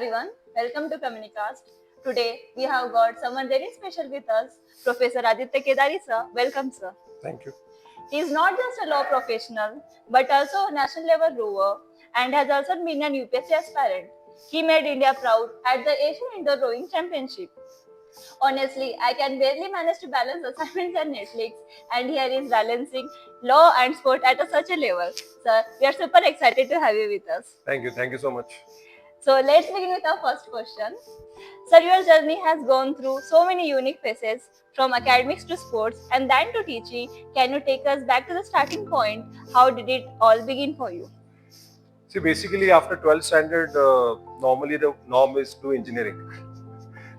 everyone, welcome to Communicast. Today we have got someone very special with us, Professor Aditya Kedari sir. Welcome sir. Thank you. He is not just a law professional but also a national level rower and has also been an UPSC aspirant. He made India proud at the Asian Indoor Rowing Championship. Honestly, I can barely manage to balance assignments and Netflix, and here is balancing law and sport at such a level. Sir, we are super excited to have you with us. Thank you. Thank you so much. So let's begin with our first question. Sir, your journey has gone through so many unique phases, from academics to sports and then to teaching. Can you take us back to the starting point? How did it all begin for you? See, basically, after 12th standard, normally the norm is do engineering.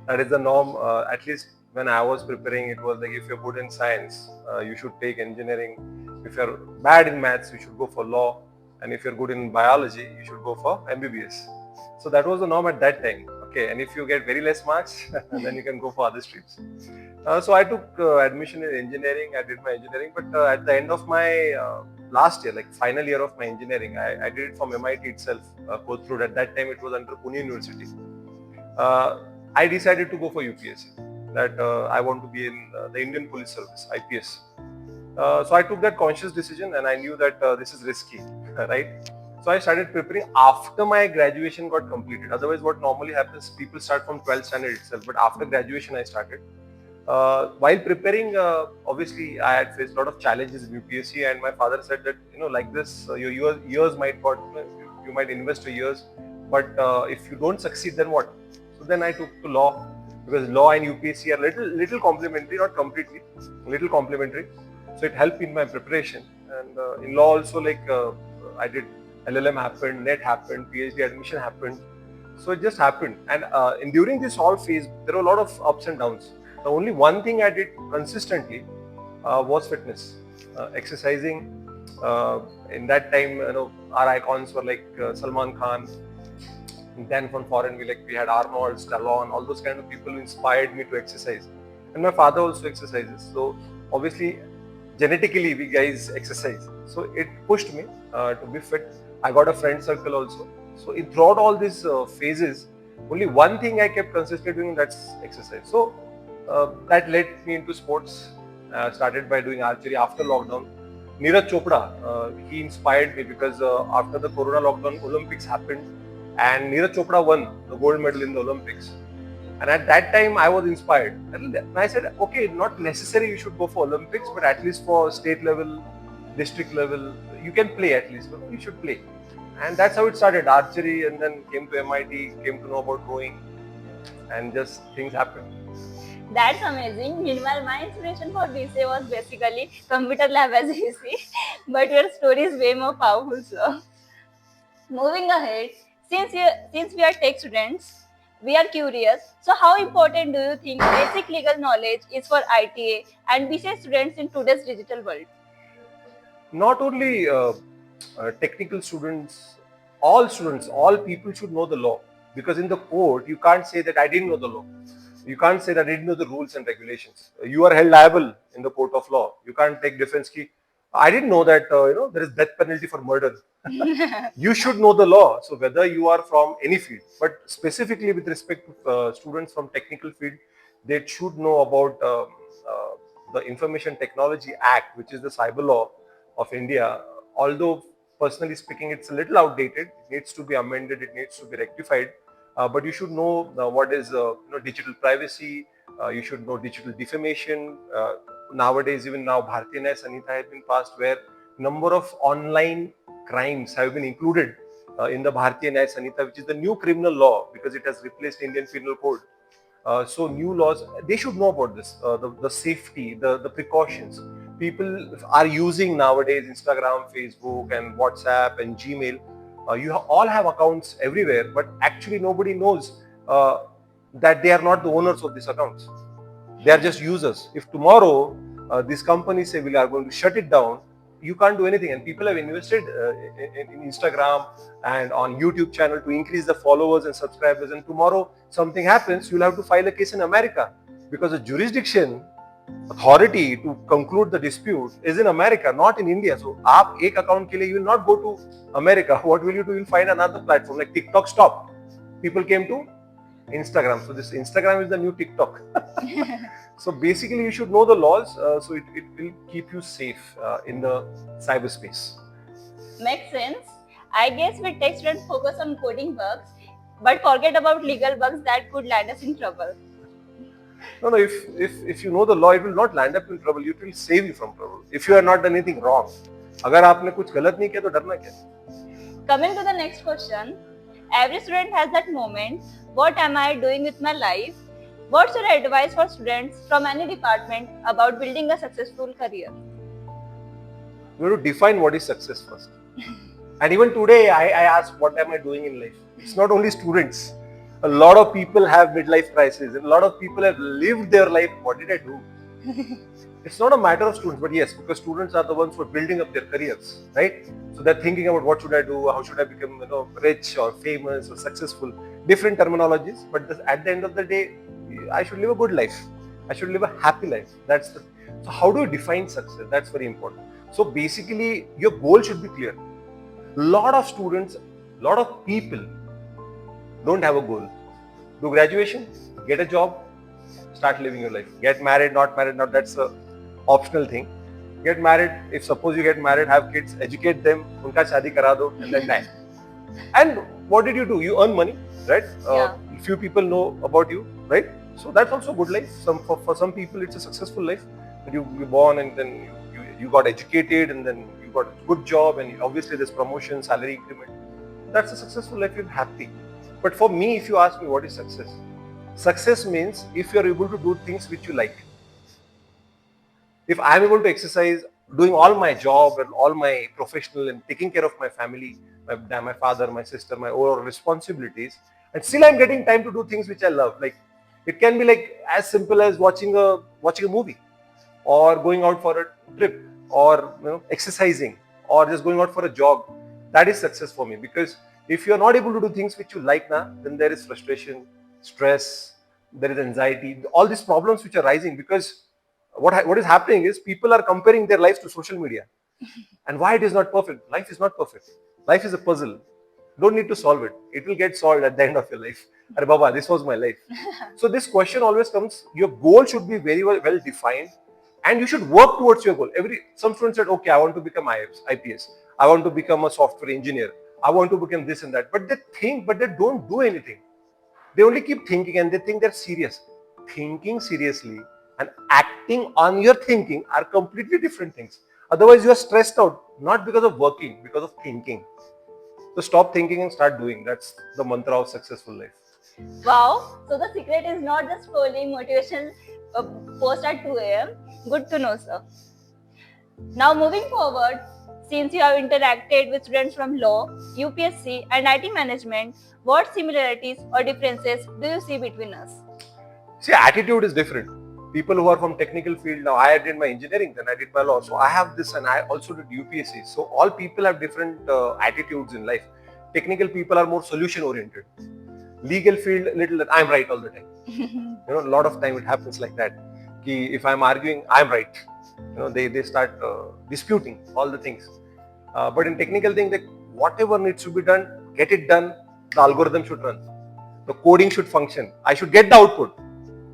That is the norm. At least when I was preparing, it was like if you're good in science, you should take engineering. If you're bad in maths, you should go for law. And if you're good in biology, you should go for MBBS. So that was the norm at that time. Okay, and if you get very less marks, then you can go for other streams. So I took admission in engineering. I did my engineering, but at the end of my last year, like final year of my engineering, I did it from MIT itself. Go through at that time it was under Pune University. I decided to go for UPSC. That I want to be in the Indian Police Service, IPS. So I took that conscious decision, and I knew that this is risky, right? So I started preparing after my graduation got completed. Otherwise, what normally happens, people start from 12th standard itself. But after graduation, I started. While preparing, obviously, I had faced a lot of challenges in UPSC, and my father said that like this, your years might got, you might invest your years, but if you don't succeed, then what? So then I took to law, because law and UPSC are little complementary, not completely, little complementary. So it helped in my preparation. And in law also, like I did LLM happened, NET happened, PhD admission happened. So it just happened. And during this whole phase, there were a lot of ups and downs. The only one thing I did consistently was fitness, exercising. In that time, our icons were like Salman Khan. And then from foreign, we had Arnold, Stallone, all those kind of people who inspired me to exercise. And my father also exercises. So obviously, genetically, we guys exercise. So it pushed me to be fit. I got a friend circle also. So throughout all these phases, only one thing I kept consistently doing, that's exercise. So that led me into sports. Started by doing archery after lockdown. Neeraj Chopra, he inspired me because after the Corona lockdown, Olympics happened, and Neeraj Chopra won the gold medal in the Olympics. And at that time, I was inspired. And I said, okay, not necessary you should go for Olympics, but at least for state level, district level, you can play at least. You should play. And that's how it started, archery, and then came to MIT, came to know about rowing, and just things happened. That's amazing. Meanwhile, my inspiration for BCA was basically computer lab, as you see. But your story is way more powerful, sir. Moving ahead, since we are tech students, we are curious. So, how important do you think basic legal knowledge is for ITA and BCA students in today's digital world? Not only technical students, all people should know the law. Because in the court, you can't say that I didn't know the law. You can't say that I didn't know the rules and regulations. You are held liable in the court of law. You can't take defense key. I didn't know that there is death penalty for murder. You should know the law. So whether you are from any field, but specifically with respect to students from technical field, they should know about the Information Technology Act, which is the cyber law of India. Although personally speaking, it's a little outdated. It needs to be amended. It needs to be rectified. But you should know what is digital privacy. You should know digital defamation. Nowadays, even now, Bharatiya Nyaya Sanhita has been passed, where number of online crimes have been included in the Bharatiya Nyaya Sanhita, which is the new criminal law, because it has replaced Indian Penal Code. So new laws, they should know about this, the safety, the precautions. People are using nowadays Instagram, Facebook, and WhatsApp and Gmail. You all have accounts everywhere, but actually nobody knows that they are not the owners of these accounts. They are just users. If tomorrow these companies say we are going to shut it down, you can't do anything. And people have invested in Instagram and on YouTube channel to increase the followers and subscribers. And tomorrow something happens, you'll have to file a case in America, because the jurisdiction authority to conclude the dispute is in America, not in India. So, आप एक account के लिए you will not go to America. What will you do? You'll find another platform like TikTok stopped. People came to Instagram. So this Instagram is the new TikTok. So basically, you should know the laws, so it will keep you safe in the cyberspace. Makes sense. I guess we tech students focus on coding bugs, but forget about legal bugs that could land us in trouble. No, if you know the law, it will not land up in trouble. It will save you from trouble. If you have not done anything wrong, अगर आपने कुछ गलत नहीं किया तो डरना क्या? Coming to the next question, every student has that moment. What am I doing with my life? What's your advice for students from any department about building a successful career? You have to define what is success first. And even today, I ask, what am I doing in life? It's not only students. A lot of people have midlife crisis. A lot of people have lived their life. What did I do? It's not a matter of students, but yes, because students are the ones who are building up their careers, right? So they're thinking about what should I do, how should I become, rich or famous or successful, different terminologies. But at the end of the day, I should live a good life. I should live a happy life. So how do you define success? That's very important. So basically, your goal should be clear. Lot of students, lot of people don't have a goal. Do graduation, get a job, start living your life. Get married, not married, not that's a optional thing. Get married, if suppose you get married, have kids, educate them, unka shadi kara do, and then die. And what did you do? You earn money, right? Yeah. Few people know about you, right? So that's also good life. For some people, it's a successful life. You born and then you got educated and then you got a good job and obviously there's promotion, salary increment. That's a successful life. You're happy. But for me, if you ask me what is success, success means if you're able to do things which you like. If I'm able to exercise, doing all my job and all my professional and taking care of my family, my father, my sister, my overall responsibilities, and still I'm getting time to do things which I love. Like it can be like as simple as watching a movie, or going out for a trip, or exercising, or just going out for a jog. That is success for me, because if you are not able to do things which you like now, then there is frustration, stress, there is anxiety, all these problems which are rising because what is happening is people are comparing their lives to social media. And why it is not perfect? Life is not perfect. Life is a puzzle. Don't need to solve it. It will get solved at the end of your life. Arre Baba, this was my life. So this question always comes, your goal should be very well defined and you should work towards your goal. Some students said, okay, I want to become IPS. I want to become a software engineer. I want to become this and that. But they think, but they don't do anything. They only keep thinking and they think they're serious. Thinking seriously and acting on your thinking are completely different things. Otherwise, you are stressed out, not because of working, because of thinking. So stop thinking and start doing. That's the mantra of successful life. Wow, so the secret is not just scrolling motivation post at 2 a.m. Good to know, sir. Now moving forward, since you have interacted with students from law, UPSC and IT management, what similarities or differences do you see between us? See, attitude is different. People who are from technical field, now I did my engineering, then I did my law. So I have this and I also did UPSC. So all people have different attitudes in life. Technical people are more solution oriented. Legal field, I'm right all the time. A lot of time it happens like that. If I'm arguing, I'm right. They start disputing all the things. But in technical thing, whatever needs to be done, get it done. The algorithm should run. The coding should function. I should get the output.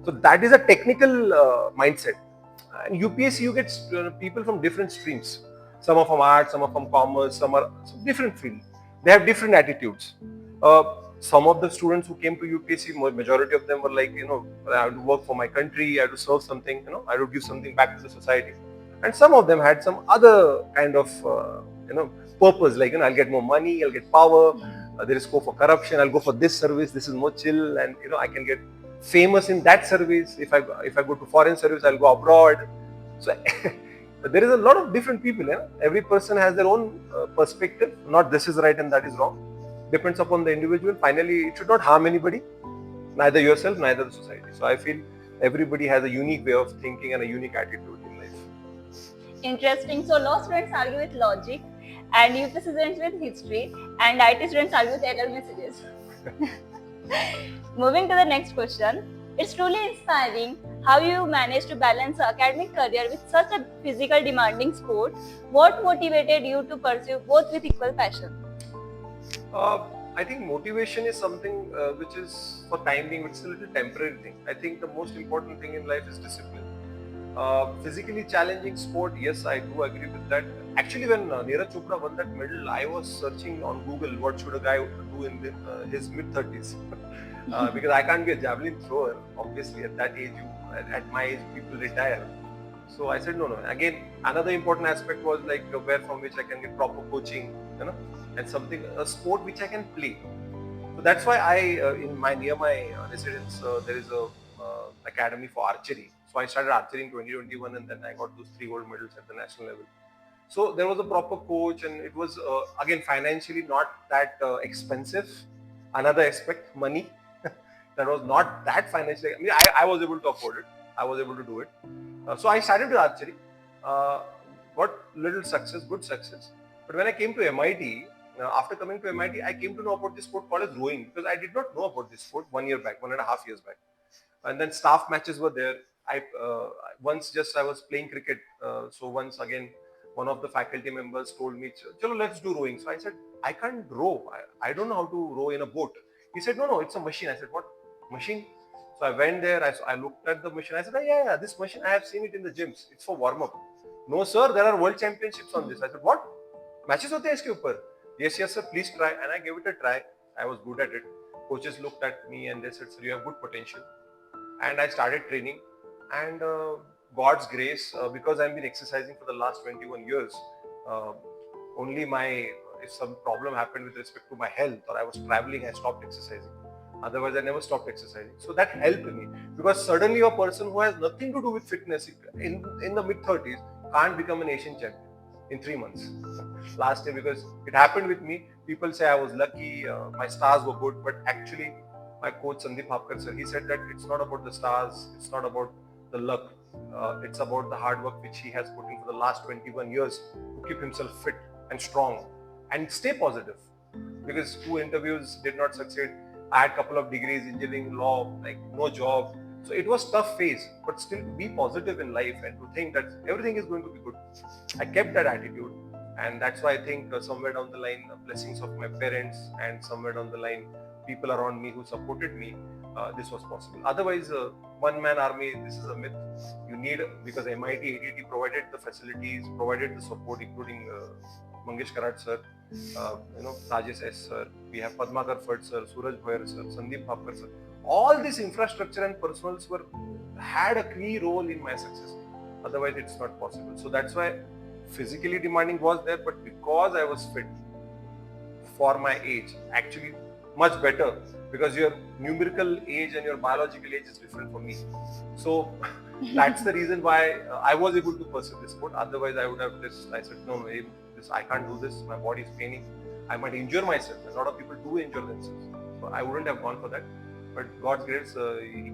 So that is a technical mindset. And UPSC, you get people from different streams. Some are from art, some are from commerce, some are different fields. They have different attitudes. Some of the students who came to UPSC, majority of them were like, I have to work for my country, I have to serve something, I have to give something back to the society. And some of them had some other kind of, purpose, like, I'll get more money, I'll get power, there is scope for corruption, I'll go for this service, this is more chill, and, I can get famous in that service. If I go to foreign service, I'll go abroad. So there is a lot of different people. Every person has their own perspective. Not this is right and that is wrong. Depends upon the individual. Finally, it should not harm anybody, neither yourself, neither the society. So I feel everybody has a unique way of thinking and a unique attitude in life. Interesting. So law students argue with logic, and UPSC students with history, and IT students argue with error messages. Moving to the next question, it's truly inspiring how you managed to balance an academic career with such a physical demanding sport. What motivated you to pursue both with equal passion? I think motivation is something which is for time being, it's a little temporary thing. I think the most important thing in life is discipline. Physically challenging sport, yes, I do agree with that. Actually, when Neeraj Chopra won that medal, I was searching on Google what should a guy do in his mid 30s. Because I can't be a javelin thrower. Obviously, at that age, at my age, people retire. So I said no, no. Again, another important aspect was like where from which I can get proper coaching, you know, and something a sport which I can play. So that's why I in my near my residence there is a academy for archery. So I started archery in 2021, and then I got those 3 gold medals at the national level. So there was a proper coach, and it was again financially not that expensive. Another aspect, money. That was not that financially. I mean, I was able to afford it. I was able to do it. So I started with archery. Uh, got little success, good success. But when I came to MIT, after coming to MIT, I came to know about this sport called as rowing because I did not know about this sport 1 year back, 1.5 years back. And then staff matches were there. I once just I was playing cricket. So once again, one of the faculty members told me, "Chalo, let's do rowing." So I said, "I can't row. I don't know how to row in a boat." He said, "No, no, it's a machine." I said, "What machine?" So I went there. I looked at the machine. I said, "Oh, yeah, yeah, this machine I have seen it in the gyms. It's for warm up." No, sir, there are world championships on this. I said, "What? Matches होते हैं इसके ऊपर?" Yes, yes, sir. Please try. And I gave it a try. I was good at it. Coaches looked at me and they said, "Sir, you have good potential." And I started training. And God's grace, because I've been exercising for the last 21 years, uh, only my if some problem happened with respect to my health or I was traveling, I stopped exercising. Otherwise, I never stopped exercising. So that helped me because suddenly a person who has nothing to do with fitness in the mid 30s can't become an Asian champion in 3 months. Last year, because it happened with me, people say I was lucky, my stars were good, but actually my coach Sandeep Hapkar sir, he said that it's not about the stars, it's not about the luck, it's about the hard work which he has put in for the last 21 years to keep himself fit and strong and stay positive. Because 2 interviews did not succeed. I had a couple of degrees, engineering, law, like no job. So it was tough phase, but still to be positive in life and to think that everything is going to be good. I kept that attitude, and that's why I think somewhere down the line, blessings of my parents and somewhere down the line, people around me who supported me, this was possible. Otherwise, one man army, this is a myth. You need, because MIT, ADT provided the facilities, provided the support, including Mangesh Karat sir, Rajesh S sir, we have Padmakar Phad sir, Suraj Bhoyer sir, Sandeep Hapkar sir. All this infrastructure and personals were had a key role in my success. Otherwise, it's not possible. So that's why physically demanding was there, but because I was fit for my age, actually much better, because your numerical age and your biological age is different for me. So that's the reason why I was able to pursue this sport. Otherwise, I would have just I said no, this I can't do this. My body is paining. I might injure myself. A lot of people do injure themselves. So I wouldn't have gone for that. But God's grace, he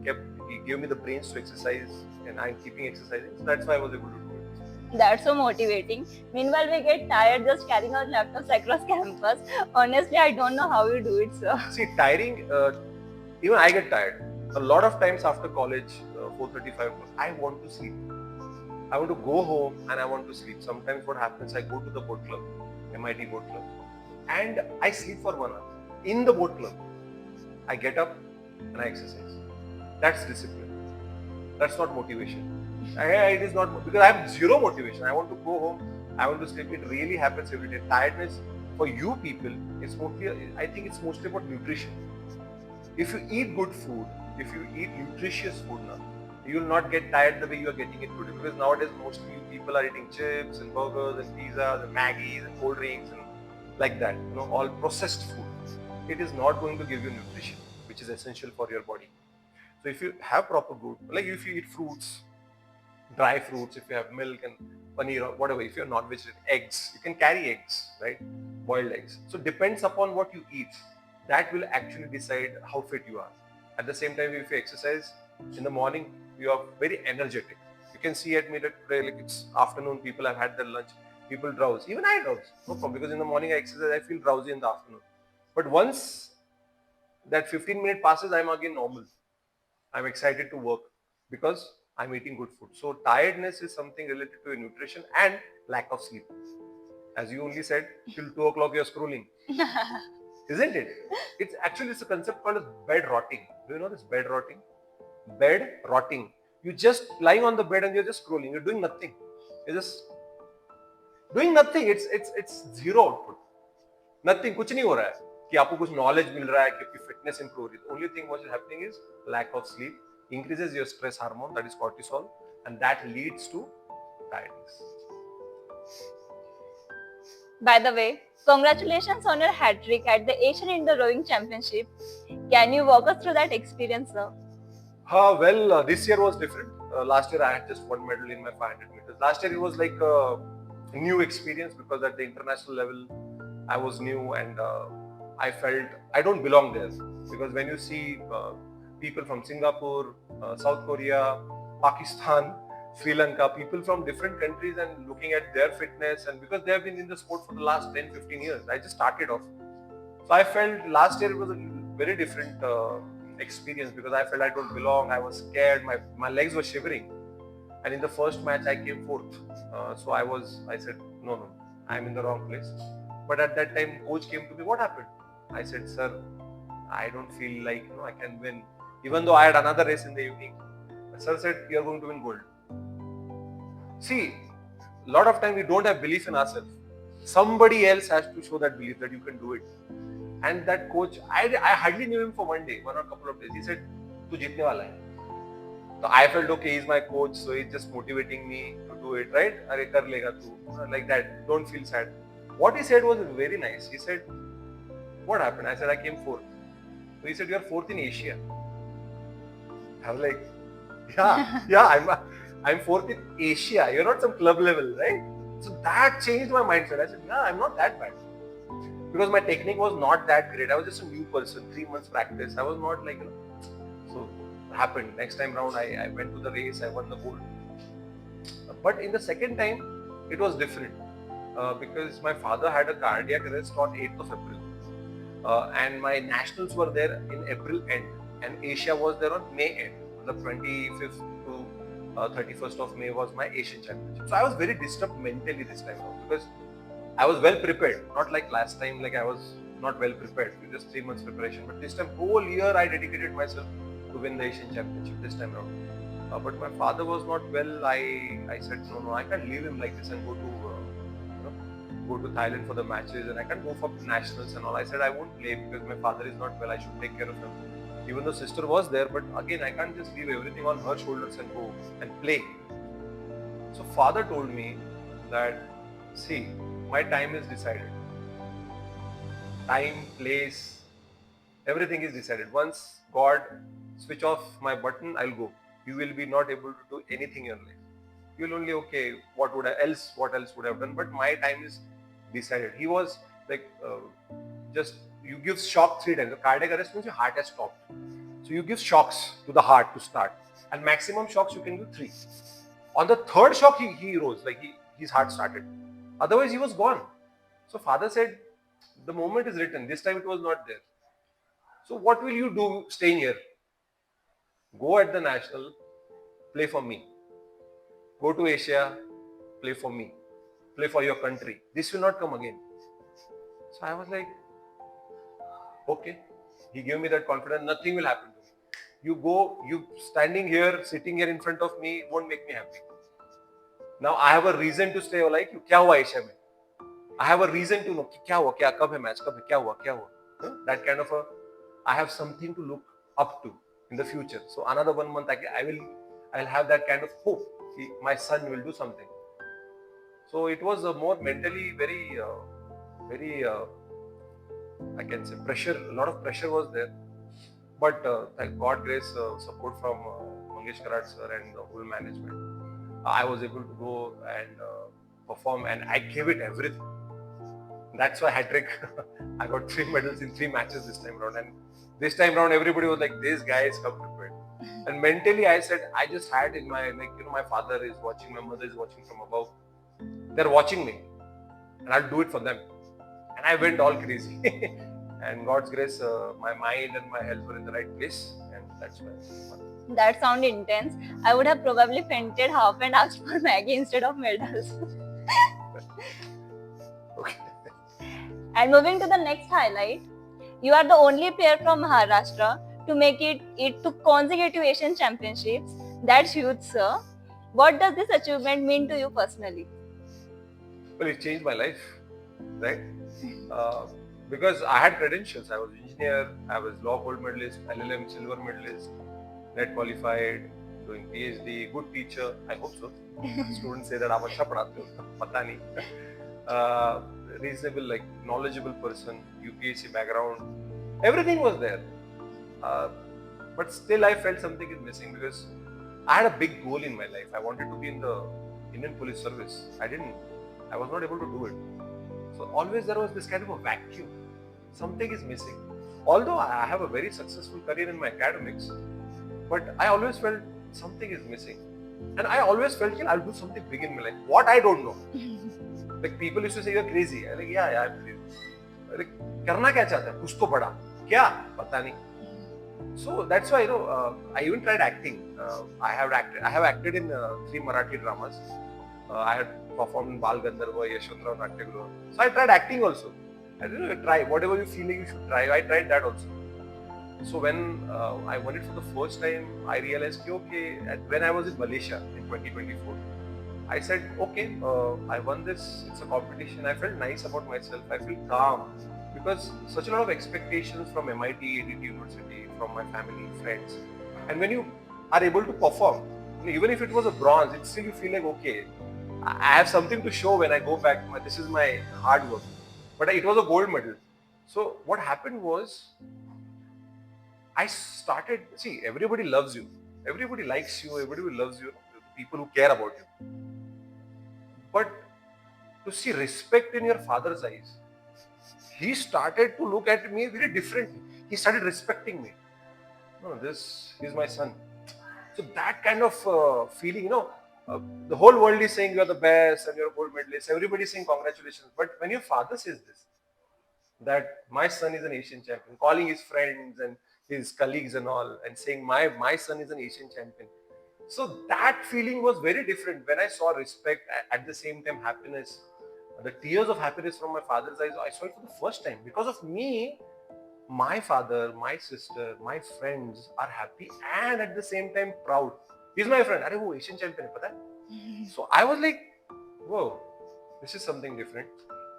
gave me the brains to exercise, and I'm keeping exercising. So that's why I was able to do it. That's so motivating. Meanwhile, we get tired just carrying our laptops across campus. Honestly, I don't know how you do it, sir. See, tiring. Even I get tired. A lot of times after college, 4:35, I want to sleep. I want to go home and I want to sleep. Sometimes what happens, I go to the boat club, MIT boat club, and I sleep for 1 hour in the boat club. I get up and I exercise. That's discipline. That's not motivation. It is not, because I have zero motivation. I want to go home. I want to sleep. It really happens every day. Tiredness for you people, it's mostly. I think it's mostly about nutrition. If you eat good food, if you eat nutritious food now, you will not get tired the way you are getting it today. Because nowadays mostly people are eating chips and burgers and pizzas and Maggies and cold drinks and like that. All processed food. It is not going to give you nutrition, which is essential for your body. So if you have proper food, like if you eat fruits, dry fruits, if you have milk and paneer or whatever, if you're not vegetarian, eggs, you can carry eggs, right? Boiled eggs. So depends upon what you eat. That will actually decide how fit you are. At the same time, if you exercise in the morning, you are very energetic. You can see at me that today, like it's afternoon, people have had their lunch, people drowse. Even I drowse, no problem, because in the morning I exercise, I feel drowsy in the afternoon. But once that 15-minute passes, I'm again normal. I'm excited to work because I'm eating good food. So tiredness is something related to nutrition and lack of sleep. As you only said, till 2 o'clock you're scrolling. isn't it? It's a concept called as bed rotting. Do you know this bed rotting? Bed rotting. You're just lying on the bed and you're just scrolling. You're doing nothing. You're just doing nothing. It's zero output. Nothing. कुछ नहीं हो रहा है कि आपको कुछ knowledge मिल रहा है कि आपकी fitness improve हो रही है. The only thing what is happening is lack of sleep increases your stress hormone, that is cortisol, and that leads to tiredness. By the way, congratulations on your hat trick at the Asian Indoor Rowing Championship. Can you walk us through that experience, sir? This year was different. Last year I had just one medal in my 500 meters. Last year it was like a new experience because at the international level I was new and I felt I don't belong there. Because when you see people from Singapore, South Korea, Pakistan, Sri Lanka, people from different countries and looking at their fitness, and because they have been in the sport for the last 10-15 years, I just started off. So I felt last year it was a very different experience because I felt I don't belong. I was scared. My legs were shivering. And in the first match I came fourth. So I said, no, I'm in the wrong place. But at that time coach came to me, what happened? I said, sir, I don't feel like I can win. Even though I had another race in the evening. Sir said, you're going to win gold. See, a lot of time we don't have belief in ourselves. Somebody else has to show that belief that you can do it. And that coach, I hardly knew him for one or a couple of days. He said, "Tu jeetne wala hai." So I felt okay, he's my coach, so he's just motivating me to do it, right? Arey kar lega tu, like that. Don't feel sad. What he said was very nice. He said, "What happened?" I said, "I came fourth." So he said, "You are fourth in Asia." I was like, "Yeah, I'm fourth in Asia. You're not some club level, right?" So that changed my mindset. I said, "Yeah, I'm not that bad." Because my technique was not that great. I was just a new person, 3 months practice. I was not like, so it happened. Next time round, I went to the race, I won the gold. But in the second time, it was different because my father had a cardiac arrest on 8th of April. And my nationals were there in April end, and Asia was there on May end. The 25th to 31st of May was my Asian championship. So I was very disturbed mentally this time around because I was well prepared, not like last time, like I was not well prepared, just 3 months preparation. But this time, whole year I dedicated myself to win the Asian Championship this time around. But my father was not well. I said, no, I can't leave him like this and go to Thailand for the matches, and I can't go for nationals and all. I said, I won't play because my father is not well. I should take care of him. Even though sister was there, but again, I can't just leave everything on her shoulders and go and play. So father told me that, see, my time is decided. Time, place, everything is decided. Once God switch off my button, I'll go. You will be not able to do anything in your life. You'll only, okay, what else would I have done? But my time is decided. He was like, just, you give shock 3 times. The cardiac arrest means your heart has stopped. So you give shocks to the heart to start. And maximum shocks you can give 3. On the 3rd shock, he rose, like his heart started. Otherwise, he was gone. So father said, the moment is written. This time it was not there. So what will you do staying here? Go at the national, play for me. Go to Asia, play for me. Play for your country. This will not come again. So I was like, okay. He gave me that confidence. Nothing will happen to me. You go, you standing here, sitting here in front of me, won't make me happy. Now I have a reason to stay like you. क्या हुआ Asia में? I have a reason to know कि क्या हुआ, क्या कब है match, कब है, क्या हुआ. That kind of I have something to look up to in the future. So another 1 month I'll have that kind of hope. My son will do something. So it was more mentally very I can say pressure. A lot of pressure was there. But thank God grace, support from Mangesh Karat sir and the whole management. I was able to go and perform, and I gave it everything. That's why hat-trick. I got 3 medals in 3 matches this time around. And this time around, everybody was like, this guy is come prepared. And mentally, I said, I just had in my, my father is watching, my mother is watching from above. They're watching me. And I'll do it for them. And I went all crazy. And God's grace, my mind and my health were in the right place. And that's why. That sounded intense. I would have probably fainted half and asked for Maggie instead of medals. Okay. And moving to the next highlight, You are the only player from Maharashtra to make it to consecutive Asian Championships. That's huge, sir. What does this achievement mean to you personally? Well, it changed my life, right? Uh, because I had credentials. I was engineer, I was law gold medalist, LLM silver medalist, net qualified, doing PhD, good teacher. I hope so. Students say that I'm अच्छा पढ़ाते हो, पता नहीं. Uh, Reasonable, like knowledgeable person, UPSC background, everything was there. Uh, but still, I felt something is missing because I had a big goal in my life. I wanted to be in the Indian Police Service. I was not able to do it. So always there was this kind of a vacuum. Something is missing. Although I have a very successful career in my academics, but I always felt something is missing. And I always felt I'll do something big in my life. What I don't know. Like people used to say you're crazy. I'm like, yeah, I'm crazy. Like, करना क्या चाहता है? कुछ तो बड़ा. क्या? पता नहीं. So that's why I even tried acting. I have acted in 3 Marathi dramas. I had performed in Bal Gandharva, Yashwantrao Natyagruha. So I tried acting also. I didn't try whatever you feel like you should try. I tried that also. So when I won it for the first time, I realized okay, when I was in Malaysia in 2024, I said okay, I won this. It's a competition. I felt nice about myself. I feel calm because such a lot of expectations from MIT, ADT University, from my family, friends, and when you are able to perform, even if it was a bronze, it still you feel like okay, I have something to show when I go back. This is my hard work, but it was a gold medal. So what happened was I started, see, everybody loves you. Everybody likes you. Everybody loves you. People who care about you. But to see respect in your father's eyes, he started to look at me very differently. He started respecting me. No, this is my son. So that kind of feeling, the whole world is saying you're the best and you're a gold medalist. Everybody is saying congratulations. But when your father says this, that my son is an Asian champion, calling his friends and his colleagues and all, and saying my son is an Asian champion. So that feeling was very different when I saw respect at the same time happiness, the tears of happiness from my father's eyes. I saw it for the first time because of me. My father, my sister, my friends are happy and at the same time proud. He's my friend. Are wo Asian champion hai, pata hai? So I was like, whoa, this is something different.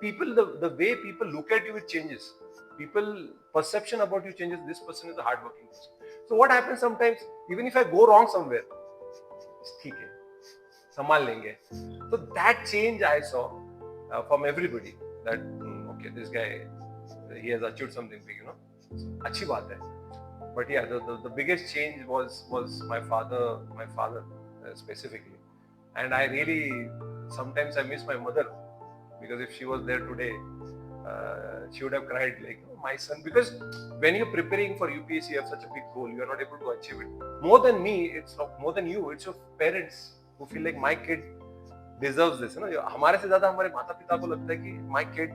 People, the way people look at you, it changes. People perception about you changes. This person is a hardworking person. So what happens sometimes, even if I go wrong somewhere, ठीक है, संभाल लेंगे. So that change I saw from everybody. That okay, this guy, he has achieved something big, अच्छी बात है. But yeah, the biggest change was my father specifically, and I really sometimes I miss my mother because if she was there today, she would have cried like my son. Because when you're preparing for UPSC, you have such a big goal, you are not able to achieve it. More than me, it's more than you. It's your parents who feel like my kid deserves this. हमारे से ज़्यादा हमारे माता पिता को लगता है कि my kid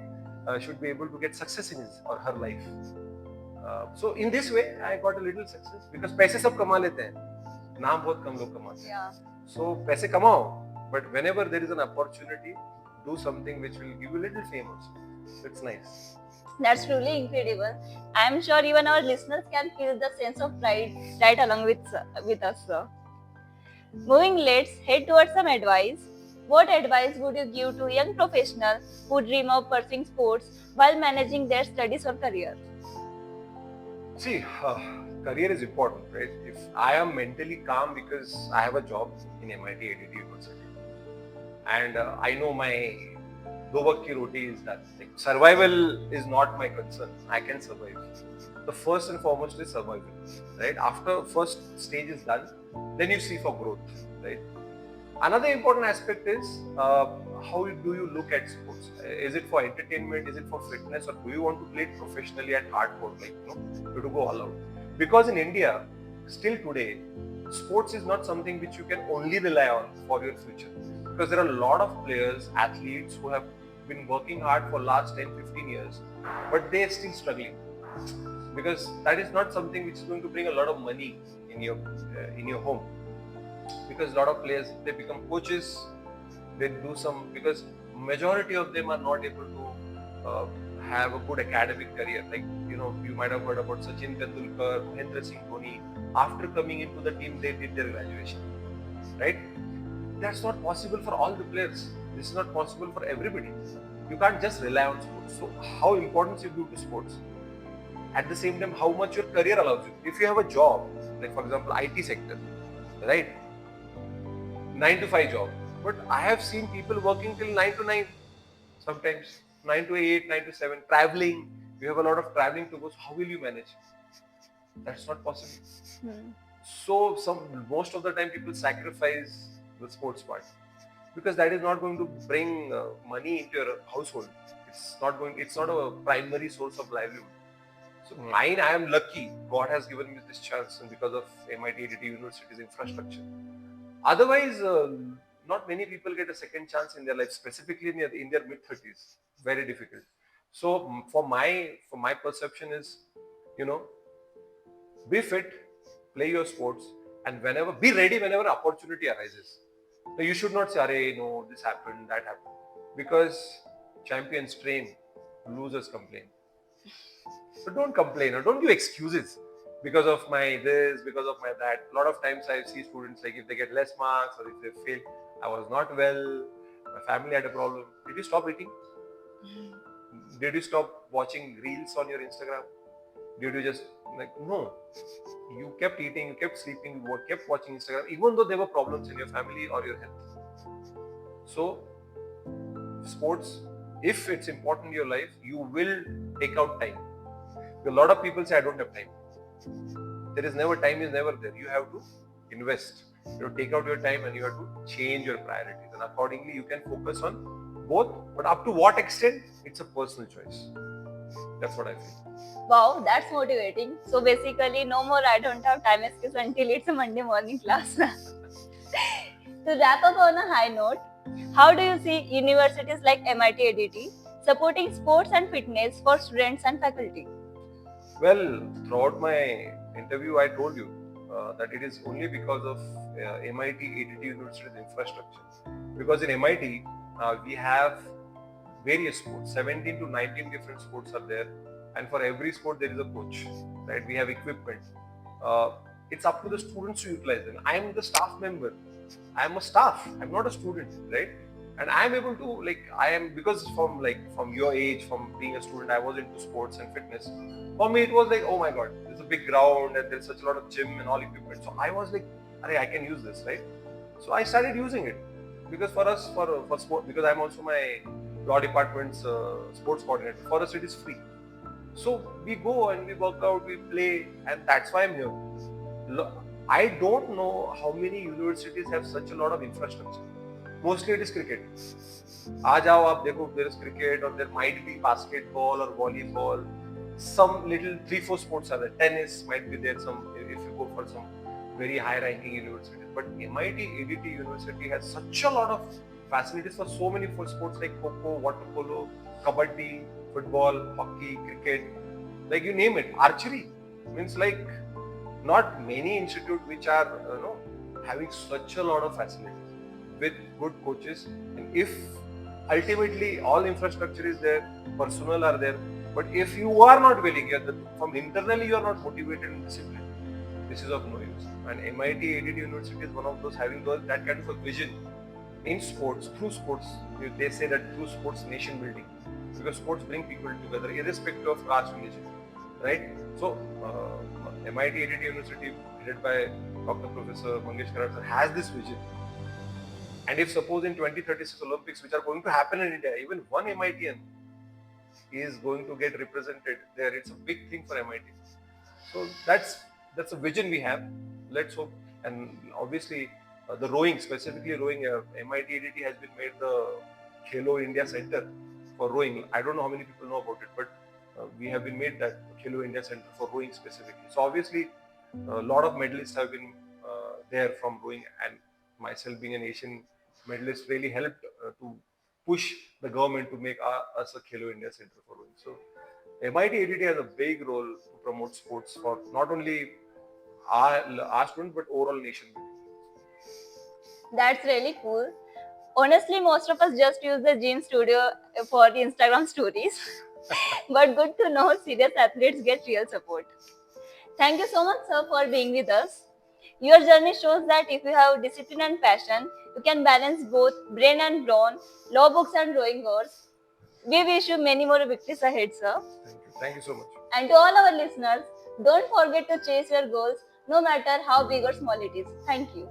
should be able to get success in his or her life. So in this way, I got a little success because पैसे सब कमा लेते हैं, नाम बहुत कम लोग कमाते हैं. Yeah. So पैसे कमाओ, but whenever there is an opportunity, do something which will give you a little fame also. It's nice. That's truly incredible. I'm sure even our listeners can feel the sense of pride right along with us, sir. Moving, let's head towards some advice. What advice would you give to young professionals who dream of pursuing sports while managing their studies or career? See, career is important, right? If I am mentally calm because I have a job in MIT ADT University, and I know my do work ki roti is done. Like, survival is not my concern. I can survive. The first and foremost is survival, right? After first stage is done, then you see for growth, right? Another important aspect is how do you look at sports? Is it for entertainment? Is it for fitness? Or do you want to play it professionally at hardcore? Like, you have to go all out. Because in India, still today, sports is not something which you can only rely on for your future. Because there are a lot of players, athletes who have been working hard for last 10-15 years, but they are still struggling. Because that is not something which is going to bring a lot of money in your home. Because a lot of players, they become coaches, they do some, because majority of them are not able to have a good academic career. Like, you might have heard about Sachin Tendulkar, Mahendra Singh Dhoni. After coming into the team, they did their graduation, right? That's not possible for all the players. This is not possible for everybody. You can't just rely on sports. So how important you do to sports? At the same time, how much your career allows you. If you have a job, like for example, IT sector, right? 9 to 5 job. But I have seen people working till 9 to 9, sometimes 9 to 8, 9 to 7, traveling. You have a lot of traveling to go. So how will you manage? That's not possible. So most of the time people sacrifice the sports part because that is not going to bring money into your household. It's not a primary source of livelihood. So mine, I am lucky. God has given me this chance, and because of MIT ADT University's infrastructure. Otherwise, not many people get a second chance in their life, specifically in their mid-30s. Very difficult. So for my perception is, you know, be fit, play your sports, and be ready whenever opportunity arises. Now, you should not say, "Arey, no, this happened, that happened," because champions train, losers complain. So don't complain or don't give excuses because of my this, because of my that. A lot of times I see students, like, if they get less marks or if they fail, I was not well, my family had a problem. Did you stop eating? Did you stop watching reels on your Instagram? Did you just, like, no? You kept eating, you kept sleeping, you kept watching Instagram, even though there were problems in your family or your health. So sports, if it's important in your life, you will take out time. A lot of people say, I don't have time. Time is never there. You have to invest. You have to take out your time and you have to change your priorities. And accordingly, you can focus on both. But up to what extent, it's a personal choice. That's what I feel. Wow, that's motivating. So basically, no more I don't have time excuse until it's a Monday morning class. To wrap up on a high note, how do you see universities like MIT ADT supporting sports and fitness for students and faculty? Well, throughout my interview, I told you that it is only because of MIT ADT University's infrastructure. Because in MIT, we have various sports, 17 to 19 different sports are there, and for every sport there is a coach, right? We have equipment. Uh, it's up to the students to utilize them. I am the staff member. I am a staff. I'm not a student, right? And I am able to, because from your age, from being a student, I was into sports and fitness. For me, it was like, oh my god, there's a big ground and there's such a lot of gym and all equipment. So I was like, I can use this, right? So I started using it because for us, for sport, because I'm also my law department's sports coordinator. For us, it is free. So we go and we work out, we play, and that's why I'm here. I don't know how many universities have such a lot of infrastructure. Mostly it is cricket. आ जाओ आप देखो, there is cricket or there might be basketball or volleyball. Some little 3-4 sports are there. Tennis might be there. Some if you go for some very high-ranking universities. But MIT ADT University has such a lot of facilities for so many sports like Kho-Kho, water polo, kabaddi, football, hockey, cricket, like you name it. Archery means like not many institutes which are having such a lot of facilities with good coaches. And if ultimately all infrastructure is there, personnel are there, but if you are not willing, from internally you are not motivated and disciplined, this is of no use. And MIT ADT University is one of those having that kind of a vision in sports, through sports. They say that through sports, nation building, because sports bring people together irrespective of caste, religion, right? So MIT ADT University, headed by Dr. Professor Mangesh Karat sir, has this vision. And if suppose in 2036 Olympics, which are going to happen in India, even one MITian is going to get represented there, it's a big thing for MIT. So that's a vision we have. Let's hope. And obviously, the rowing, specifically rowing, MIT ADT has been made the Khelo India Center for rowing. I don't know how many people know about it, but we have been made that Khelo India Center for rowing specifically. So obviously, a lot of medalists have been there from rowing, and myself being an Asian medalist really helped to push the government to make us a Khelo India Center for rowing. So MIT ADT has a big role to promote sports for not only our students but overall nation building. That's really cool. Honestly, most of us just use the gym studio for the Instagram stories. But good to know serious athletes get real support. Thank you so much, sir, for being with us. Your journey shows that if you have discipline and passion, you can balance both brain and brawn, law books and rowing oars. We wish you many more victories ahead, sir. Thank you. Thank you so much. And to all our listeners, don't forget to chase your goals no matter how big or small it is. Thank you.